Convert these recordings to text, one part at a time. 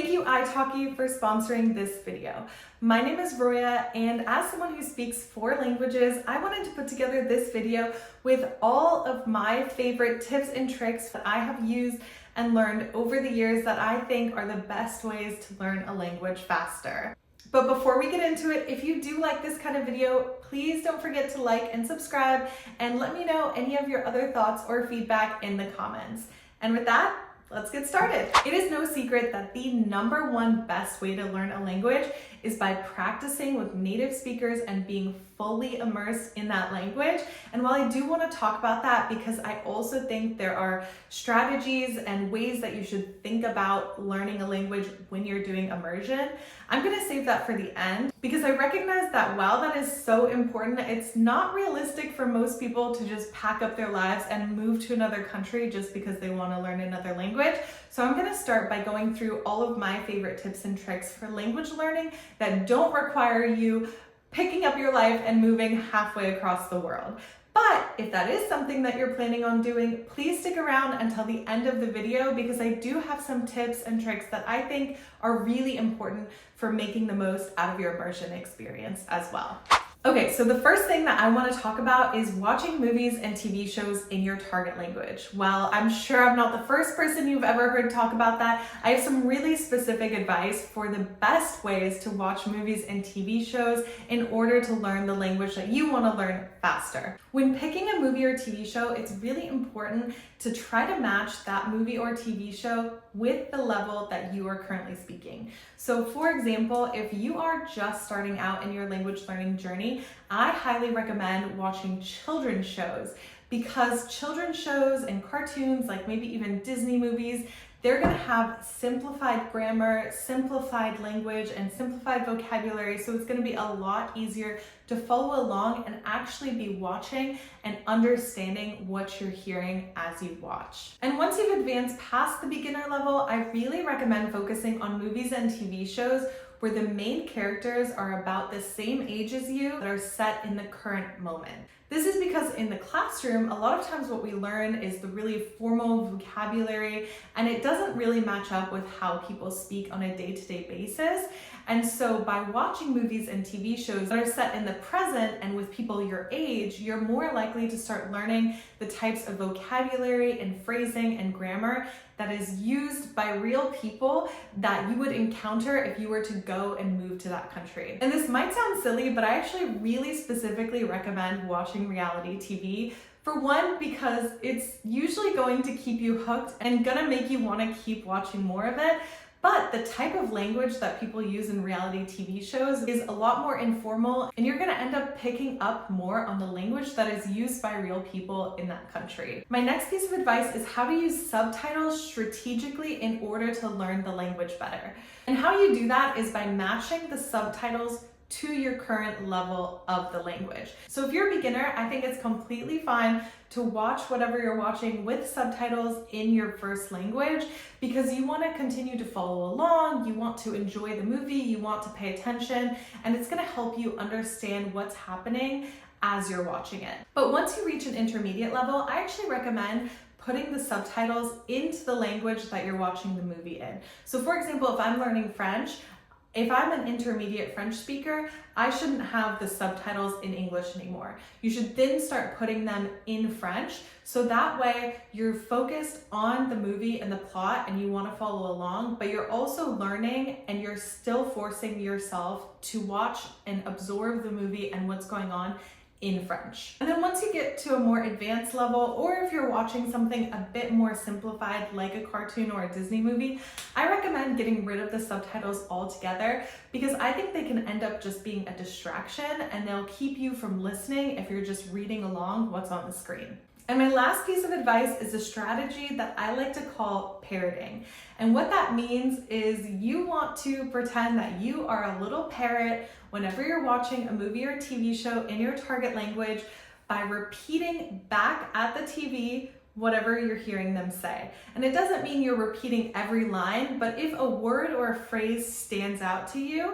Thank you italki for sponsoring this video. My name is Roya, and as someone who speaks 4 languages, I wanted to put together this video with all of my favorite tips and tricks that I have used and learned over the years that I think are the best ways to learn a language faster. But before we get into it, if you do like this kind of video, please don't forget to like and subscribe and let me know any of your other thoughts or feedback in the comments. And with that, let's get started. It is no secret that the #1 best way to learn a language is by practicing with native speakers and being fully immersed in that language. And while I do want to talk about that because I also think there are strategies and ways that you should think about learning a language when you're doing immersion, I'm going to save that for the end because I recognize that while that is so important, it's not realistic for most people to just pack up their lives and move to another country just because they want to learn another language. So I'm going to start by going through all of my favorite tips and tricks for language learning that don't require you picking up your life and moving halfway across the world. But if that is something that you're planning on doing, please stick around until the end of the video because I do have some tips and tricks that I think are really important for making the most out of your immersion experience as well. Okay, so the first thing that I want to talk about is watching movies and TV shows in your target language. While I'm sure I'm not the first person you've ever heard talk about that, I have some really specific advice for the best ways to watch movies and TV shows in order to learn the language that you want to learn faster. When picking a movie or TV show, it's really important to try to match that movie or TV show with the level that you are currently speaking. So for example, if you are just starting out in your language learning journey, I highly recommend watching children's shows because children's shows and cartoons, like maybe even Disney movies, they're going to have simplified grammar, simplified language, and simplified vocabulary. So it's going to be a lot easier to follow along and actually be watching and understanding what you're hearing as you watch. And once you've advanced past the beginner level, I really recommend focusing on movies and TV shows where the main characters are about the same age as you that are set in the current moment. This is because in the classroom, a lot of times what we learn is the really formal vocabulary, and it doesn't really match up with how people speak on a day-to-day basis. And so by watching movies and TV shows that are set in the present and with people your age, you're more likely to start learning the types of vocabulary and phrasing and grammar that is used by real people that you would encounter if you were to go and move to that country. And this might sound silly, but I actually really specifically recommend watching reality TV. For one, because it's usually going to keep you hooked and gonna make you wanna keep watching more of it. But the type of language that people use in reality TV shows is a lot more informal, and you're gonna end up picking up more on the language that is used by real people in that country. My next piece of advice is how to use subtitles strategically in order to learn the language better. And how you do that is by matching the subtitles to your current level of the language. So if you're a beginner, I think it's completely fine to watch whatever you're watching with subtitles in your first language because you want to continue to follow along, you want to enjoy the movie, you want to pay attention, and it's going to help you understand what's happening as you're watching it. But once you reach an intermediate level, I actually recommend putting the subtitles into the language that you're watching the movie in. So for example, if I'm learning French, if I'm an intermediate French speaker, I shouldn't have the subtitles in English anymore. You should then start putting them in French, so that way you're focused on the movie and the plot and you want to follow along, but you're also learning and you're still forcing yourself to watch and absorb the movie and what's going on in French. And then once you get to a more advanced level, or if you're watching something a bit more simplified like a cartoon or a Disney movie, I recommend getting rid of the subtitles altogether because I think they can end up just being a distraction and they'll keep you from listening if you're just reading along what's on the screen. And my last piece of advice is a strategy that I like to call parroting. And what that means is you want to pretend that you are a little parrot whenever you're watching a movie or TV show in your target language by repeating back at the TV whatever you're hearing them say. And it doesn't mean you're repeating every line, but if a word or a phrase stands out to you,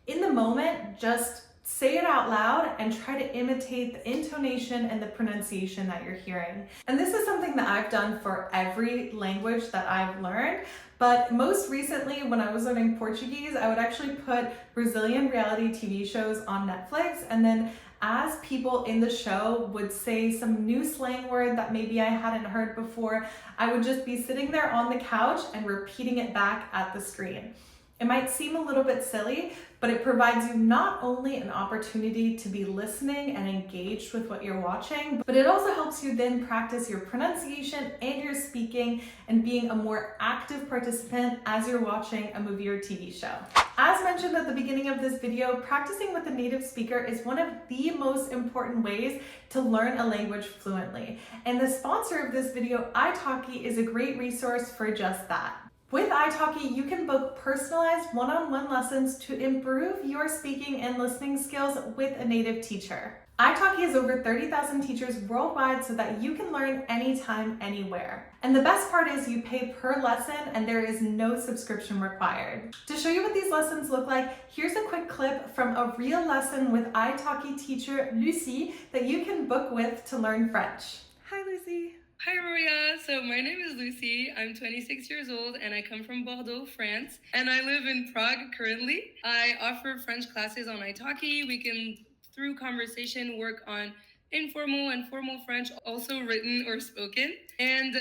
in the moment, just say it out loud and try to imitate the intonation and the pronunciation that you're hearing. And this is something that I've done for every language that I've learned. But most recently, when I was learning Portuguese, I would actually put Brazilian reality TV shows on Netflix, and then as people in the show would say some new slang word that maybe I hadn't heard before, I would just be sitting there on the couch and repeating it back at the screen. It might seem a little bit silly, but it provides you not only an opportunity to be listening and engaged with what you're watching, but it also helps you then practice your pronunciation and your speaking and being a more active participant as you're watching a movie or TV show. As mentioned at the beginning of this video, practicing with a native speaker is one of the most important ways to learn a language fluently. And the sponsor of this video, italki, is a great resource for just that. With italki, you can book personalized one-on-one lessons to improve your speaking and listening skills with a native teacher. italki has over 30,000 teachers worldwide so that you can learn anytime, anywhere. And the best part is you pay per lesson and there is no subscription required. To show you what these lessons look like, here's a quick clip from a real lesson with italki teacher Lucy that you can book with to learn French. Hi, Lucy. Hi, Roya. So my name is Lucy. I'm 26 years old and I come from Bordeaux, France. And I live in Prague currently. I offer French classes on italki. We can, through conversation, work on informal and formal French, also written or spoken. And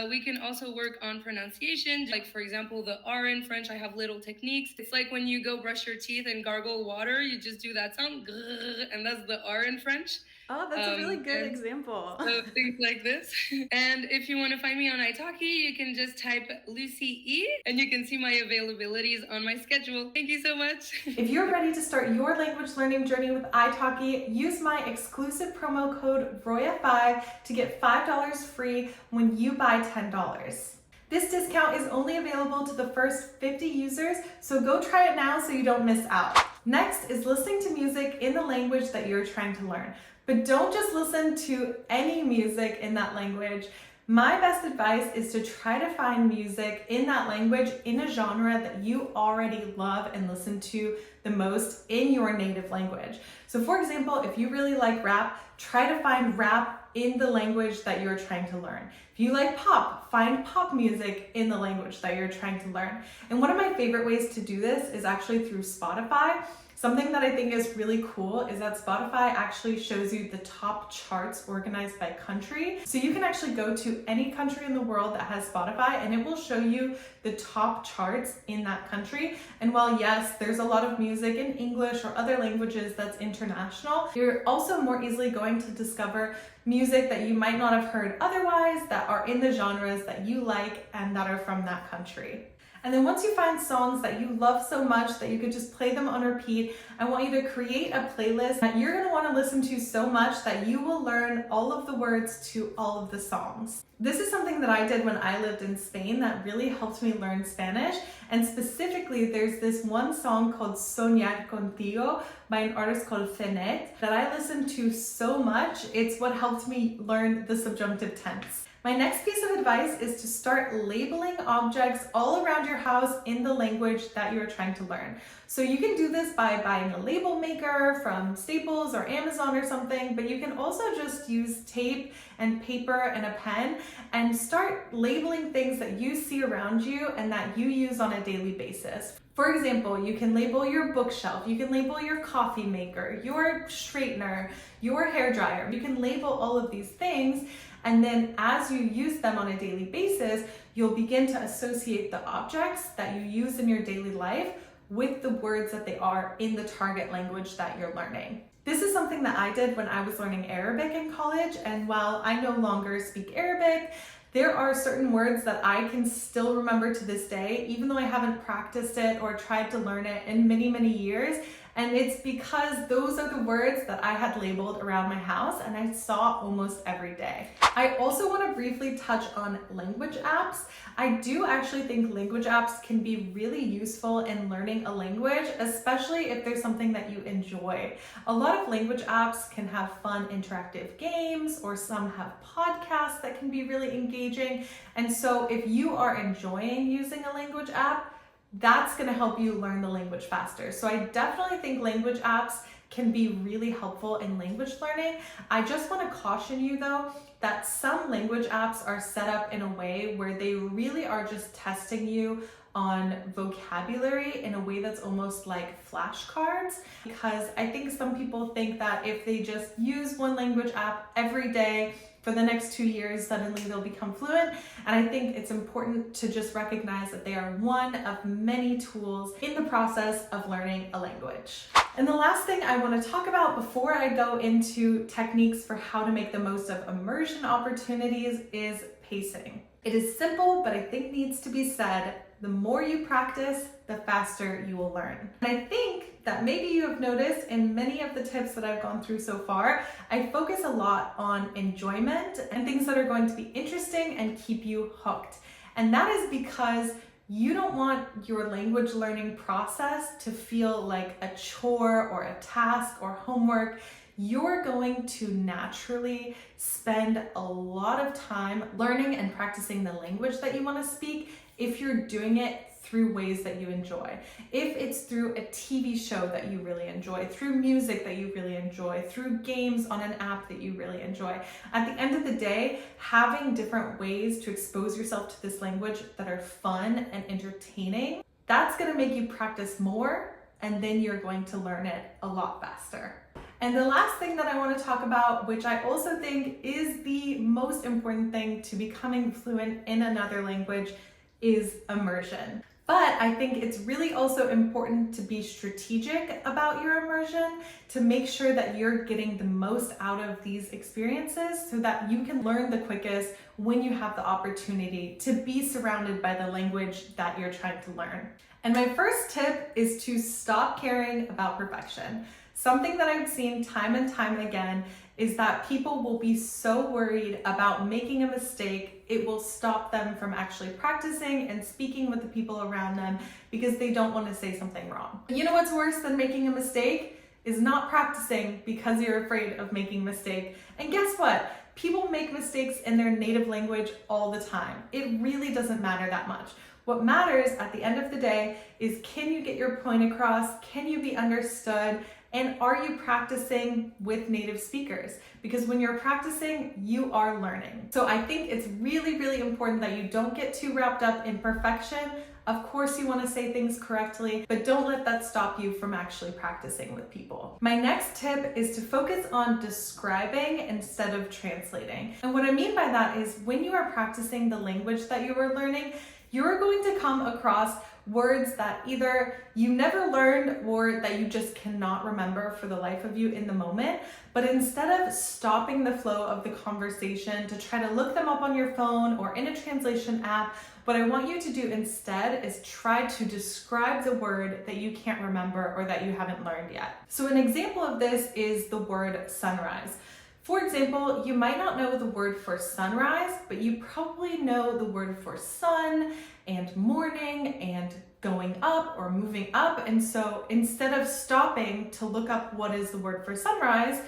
we can also work on pronunciation. Like, for example, the R in French, I have little techniques. It's like when you go brush your teeth and gargle water, you just do that sound, and that's the R in French. Oh, that's a really good example. So things like this. And if you want to find me on italki, you can just type Lucy E and you can see my availabilities on my schedule. Thank you so much. If you're ready to start your language learning journey with italki, use my exclusive promo code ROYA5 to get $5 free when you buy $10. This discount is only available to the first 50 users, so go try it now so you don't miss out. Next is listening to music in the language that you're trying to learn. But don't just listen to any music in that language. My best advice is to try to find music in that language in a genre that you already love and listen to the most in your native language. So for example, if you really like rap, try to find rap in the language that you're trying to learn. If you like pop, find pop music in the language that you're trying to learn. And one of my favorite ways to do this is actually through Spotify. Something that I think is really cool is that Spotify actually shows you the top charts organized by country. So you can actually go to any country in the world that has Spotify and it will show you the top charts in that country. And while yes, there's a lot of music in English or other languages that's international, you're also more easily going to discover music that you might not have heard otherwise that are in the genres that you like and that are from that country. And then once you find songs that you love so much that you could just play them on repeat, I want you to create a playlist that you're going to want to listen to so much that you will learn all of the words to all of the songs. This is something that I did when I lived in Spain that really helped me learn Spanish. And specifically, there's this one song called Soñar Contigo by an artist called Fenet that I listened to so much. It's what helped me learn the subjunctive tense. My next piece of advice is to start labeling objects all around your house in the language that you're trying to learn. So you can do this by buying a label maker from Staples or Amazon or something, but you can also just use tape and paper and a pen and start labeling things that you see around you and that you use on a daily basis. For example, you can label your bookshelf, you can label your coffee maker, your straightener, your hairdryer. You can label all of these things, and then as you use them on a daily basis, you'll begin to associate the objects that you use in your daily life with the words that they are in the target language that you're learning. This is something that I did when I was learning Arabic in college, and while I no longer speak Arabic, there are certain words that I can still remember to this day, even though I haven't practiced it or tried to learn it in many, many years. And it's because those are the words that I had labeled around my house and I saw almost every day. I also want to briefly touch on language apps. I do actually think language apps can be really useful in learning a language, especially if there's something that you enjoy. A lot of language apps can have fun interactive games, or some have podcasts that can be really engaging. And so if you are enjoying using a language app, that's going to help you learn the language faster. So I definitely think language apps can be really helpful in language learning. I just want to caution you though that some language apps are set up in a way where they really are just testing you on vocabulary in a way that's almost like flashcards, because I think some people think that if they just use one language app every day for the next 2 years, suddenly they'll become fluent. And I think it's important to just recognize that they are one of many tools in the process of learning a language. And the last thing I want to talk about before I go into techniques for how to make the most of immersion opportunities is pacing. It is simple, but I think needs to be said. The more you practice, the faster you will learn. And I think that maybe you have noticed in many of the tips that I've gone through so far, I focus a lot on enjoyment and things that are going to be interesting and keep you hooked. And that is because you don't want your language learning process to feel like a chore or a task or homework. You're going to naturally spend a lot of time learning and practicing the language that you want to speak if you're doing it through ways that you enjoy. If it's through a TV show that you really enjoy, through music that you really enjoy, through games on an app that you really enjoy. At the end of the day, having different ways to expose yourself to this language that are fun and entertaining, that's gonna make you practice more, and then you're going to learn it a lot faster. And the last thing that I want to talk about, which I also think is the most important thing to becoming fluent in another language, is immersion. But I think it's really also important to be strategic about your immersion to make sure that you're getting the most out of these experiences so that you can learn the quickest when you have the opportunity to be surrounded by the language that you're trying to learn. And my first tip is to stop caring about perfection. Something that I've seen time and time again is that people will be so worried about making a mistake, it will stop them from actually practicing and speaking with the people around them because they don't want to say something wrong. You know what's worse than making a mistake? Is not practicing because you're afraid of making a mistake. And guess what? People make mistakes in their native language all the time. It really doesn't matter that much. What matters at the end of the day is, can you get your point across? Can you be understood? And are you practicing with native speakers? Because when you're practicing, you are learning. So I think it's really, really important that you don't get too wrapped up in perfection. Of course, you want to say things correctly, but don't let that stop you from actually practicing with people. My next tip is to focus on describing instead of translating. And what I mean by that is, when you are practicing the language that you are learning, you're going to come across words that either you never learned or that you just cannot remember for the life of you in the moment. But instead of stopping the flow of the conversation to try to look them up on your phone or in a translation app, what I want you to do instead is try to describe the word that you can't remember or that you haven't learned yet. So an example of this is the word sunrise. For example, you might not know the word for sunrise, but you probably know the word for sun and morning and going up or moving up. And so instead of stopping to look up what is the word for sunrise,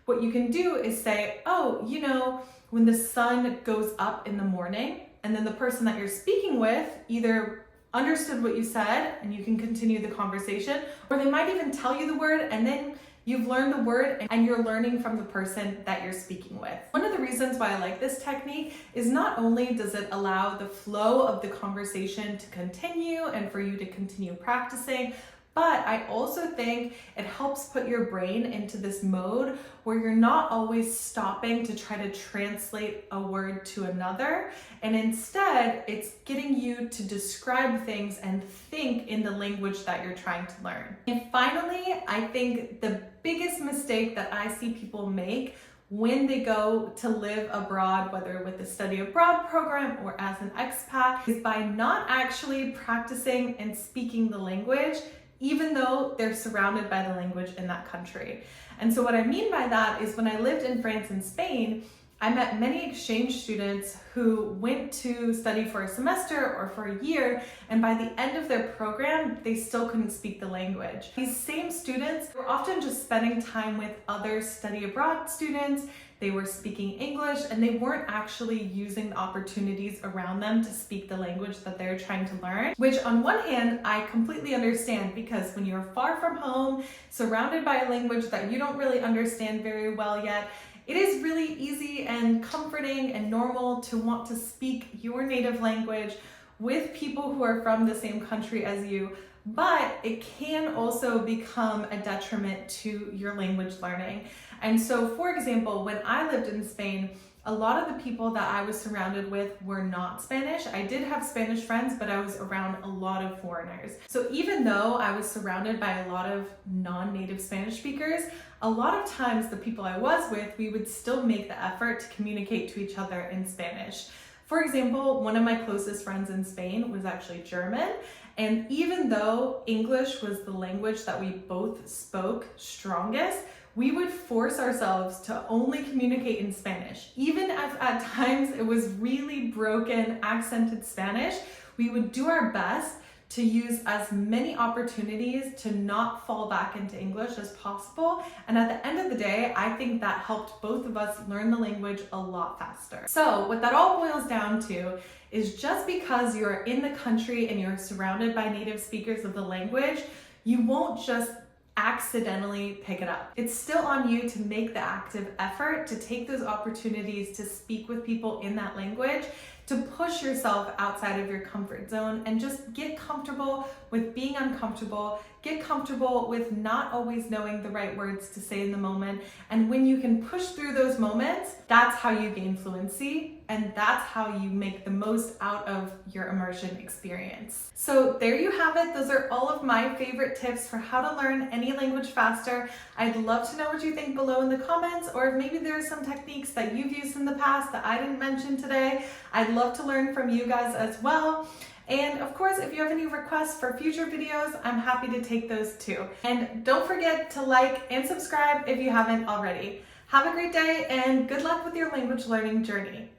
what you can do is say, oh, you know, when the sun goes up in the morning, and then the person that you're speaking with either understood what you said and you can continue the conversation, or they might even tell you the word and then you've learned the word and you're learning from the person that you're speaking with. One of the reasons why I like this technique is not only does it allow the flow of the conversation to continue and for you to continue practicing, but I also think it helps put your brain into this mode where you're not always stopping to try to translate a word to another. And instead, it's getting you to describe things and think in the language that you're trying to learn. And finally, I think the biggest mistake that I see people make when they go to live abroad, whether with the study abroad program or as an expat, is by not actually practicing and speaking the language, even though they're surrounded by the language in that country. And so what I mean by that is, when I lived in France and Spain, I met many exchange students who went to study for a semester or for a year, and by the end of their program, they still couldn't speak the language. These same students were often just spending time with other study abroad students, they were speaking English, and they weren't actually using the opportunities around them to speak the language that they're trying to learn. Which on one hand, I completely understand, because when you're far from home, surrounded by a language that you don't really understand very well yet, it is really easy and comforting and normal to want to speak your native language with people who are from the same country as you, but it can also become a detriment to your language learning. And so, for example, when I lived in Spain, a lot of the people that I was surrounded with were not Spanish. I did have Spanish friends, but I was around a lot of foreigners. So even though I was surrounded by a lot of non-native Spanish speakers, a lot of times the people I was with, we would still make the effort to communicate to each other in Spanish. For example, one of my closest friends in Spain was actually German, and even though English was the language that we both spoke strongest, we would force ourselves to only communicate in Spanish. Even if at times it was really broken, accented Spanish, we would do our best to use as many opportunities to not fall back into English as possible. And at the end of the day, I think that helped both of us learn the language a lot faster. So what that all boils down to is, just because you're in the country and you're surrounded by native speakers of the language, you won't just accidentally pick it up. It's still on you to make the active effort to take those opportunities to speak with people in that language, to push yourself outside of your comfort zone and just get comfortable with being uncomfortable, get comfortable with not always knowing the right words to say in the moment. And when you can push through those moments, that's how you gain fluency, and that's how you make the most out of your immersion experience. So there you have it. Those are all of my favorite tips for how to learn any language faster. I'd love to know what you think below in the comments, or if maybe there are some techniques that you've used in the past that I didn't mention today. I'd love to learn from you guys as well. And of course, if you have any requests for future videos, I'm happy to take those too. And don't forget to like and subscribe if you haven't already. Have a great day and good luck with your language learning journey.